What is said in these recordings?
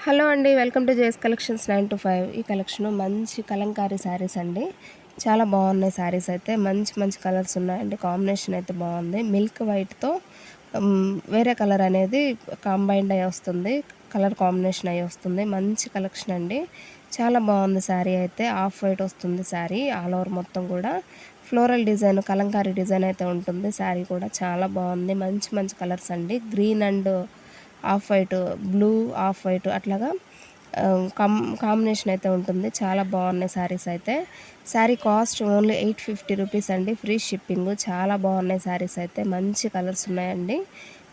Hello అండి, welcome to JS collections 9 to 5. ఈ collection మంచి కలంకారీ శారీస్ అండి. చాలా బాగున్నాయి శారీస్ అయితే. మంచి మంచి కలర్స్ ఉన్నాయండి. కాంబినేషన్ అయితే బాగుంది. మిల్క్ వైట్తో వేరే కలర్ అనేది కాంబైండ్ అయ్యి వస్తుంది. కలర్ కాంబినేషన్ అయ్యి వస్తుంది. మంచి కలెక్షన్ అండి. చాలా బాగుంది శారీ అయితే. ఆఫ్ వైట్ వస్తుంది శారీ. ఆల్ ఓవర్ మొత్తం కూడా ఫ్లోరల్ డిజైన్, కలంకారీ డిజైన్ అయితే ఉంటుంది. శారీ కూడా చాలా బాగుంది. మంచి మంచి కలర్స్ అండి. Green and off white, blue off white అట్లాగా కాంబినేషన్ అయితే ఉంటుంది. చాలా బాగున్నాయి శారీస్ అయితే. శారీ కాస్ట్ ఓన్లీ 850 రూపీస్ అండి. Free shipping. చాలా బాగున్నాయి శారీస్ అయితే. మంచి కలర్స్ ఉన్నాయండి.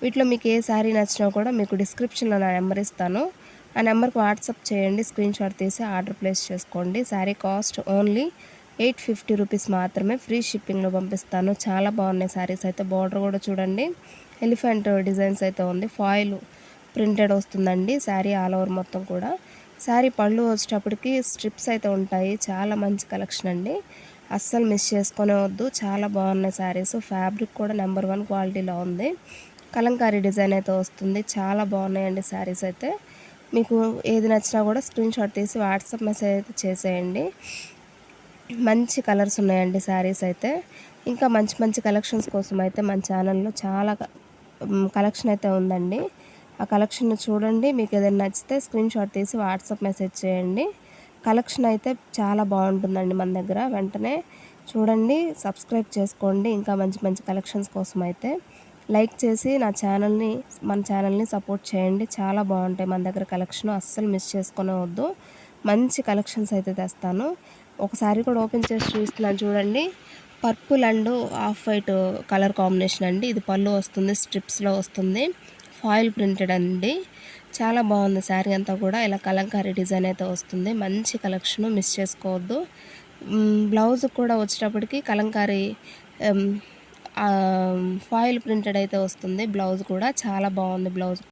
వీటిలో మీకు ఏ శారీ నచ్చినా కూడా మీకు డిస్క్రిప్షన్లో నా నెంబర్ ఇస్తాను. ఆ నెంబర్కి వాట్సాప్ చేయండి. స్క్రీన్ షాట్ తీసి ఆర్డర్ ప్లేస్ చేసుకోండి. శారీ కాస్ట్ ఓన్లీ 850 రూపీస్ మాత్రమే. ఫ్రీ షిప్పింగ్లో పంపిస్తాను. చాలా బాగున్నాయి శారీస్ అయితే. బార్డర్ కూడా చూడండి, ఎలిఫెంట్ డిజైన్స్ అయితే ఉంది. ఫాయిల్ ప్రింటెడ్ వస్తుందండి శారీ ఆల్ ఓవర్ మొత్తం కూడా. శారీ పళ్ళు వచ్చేటప్పటికి స్ట్రిప్స్ అయితే ఉంటాయి. చాలా మంచి కలెక్షన్ అండి. అస్సలు మిస్ చేసుకునే వద్దు. చాలా బాగున్నాయి శారీస్. ఫ్యాబ్రిక్ కూడా నెంబర్ 1 క్వాలిటీలో ఉంది. కలంకారీ డిజైన్ అయితే వస్తుంది. చాలా బాగున్నాయండి శారీస్ అయితే. మీకు ఏది నచ్చినా కూడా స్క్రీన్ షాట్ తీసి వాట్సాప్ మెసేజ్ అయితే చేసేయండి. మంచి కలర్స్ ఉన్నాయండి శారీస్ అయితే. ఇంకా మంచి మంచి కలెక్షన్స్ కోసం అయితే మన ఛానల్లో చాలా కలెక్షన్ అయితే ఉందండి. ఆ కలెక్షన్ చూడండి. మీకు ఏదైనా నచ్చితే స్క్రీన్ షాట్ తీసి వాట్సాప్ మెసేజ్ చేయండి. కలెక్షన్ అయితే చాలా బాగుంటుందండి మన దగ్గర. వెంటనే చూడండి, సబ్స్క్రైబ్ చేసుకోండి. ఇంకా మంచి మంచి కలెక్షన్స్ కోసం అయితే లైక్ చేసి మన ఛానల్ని సపోర్ట్ చేయండి. చాలా బాగుంటాయి మన దగ్గర కలెక్షన్. అస్సలు మిస్ చేసుకోవద్దు. మంచి కలెక్షన్స్ అయితే తెస్తాను. ఒకసారి కూడా ఓపెన్ చేసి చూస్తున్నాను చూడండి. Purple and off white colour combination అండి. ఇది పళ్ళు వస్తుంది, స్ట్రిప్స్లో వస్తుంది. ఫాయిల్ ప్రింటెడ్ అండి. చాలా బాగుంది శారీ అంతా కూడా. ఇలా కలంకారీ డిజైన్ అయితే వస్తుంది. మంచి కలెక్షన్, మిస్ చేసుకోవద్దు. బ్లౌజ్ కూడా వచ్చేటప్పటికి కలంకారీ ఫాయిల్ ప్రింటెడ్ అయితే వస్తుంది. బ్లౌజ్ కూడా చాలా బాగుంది. బ్లౌజ్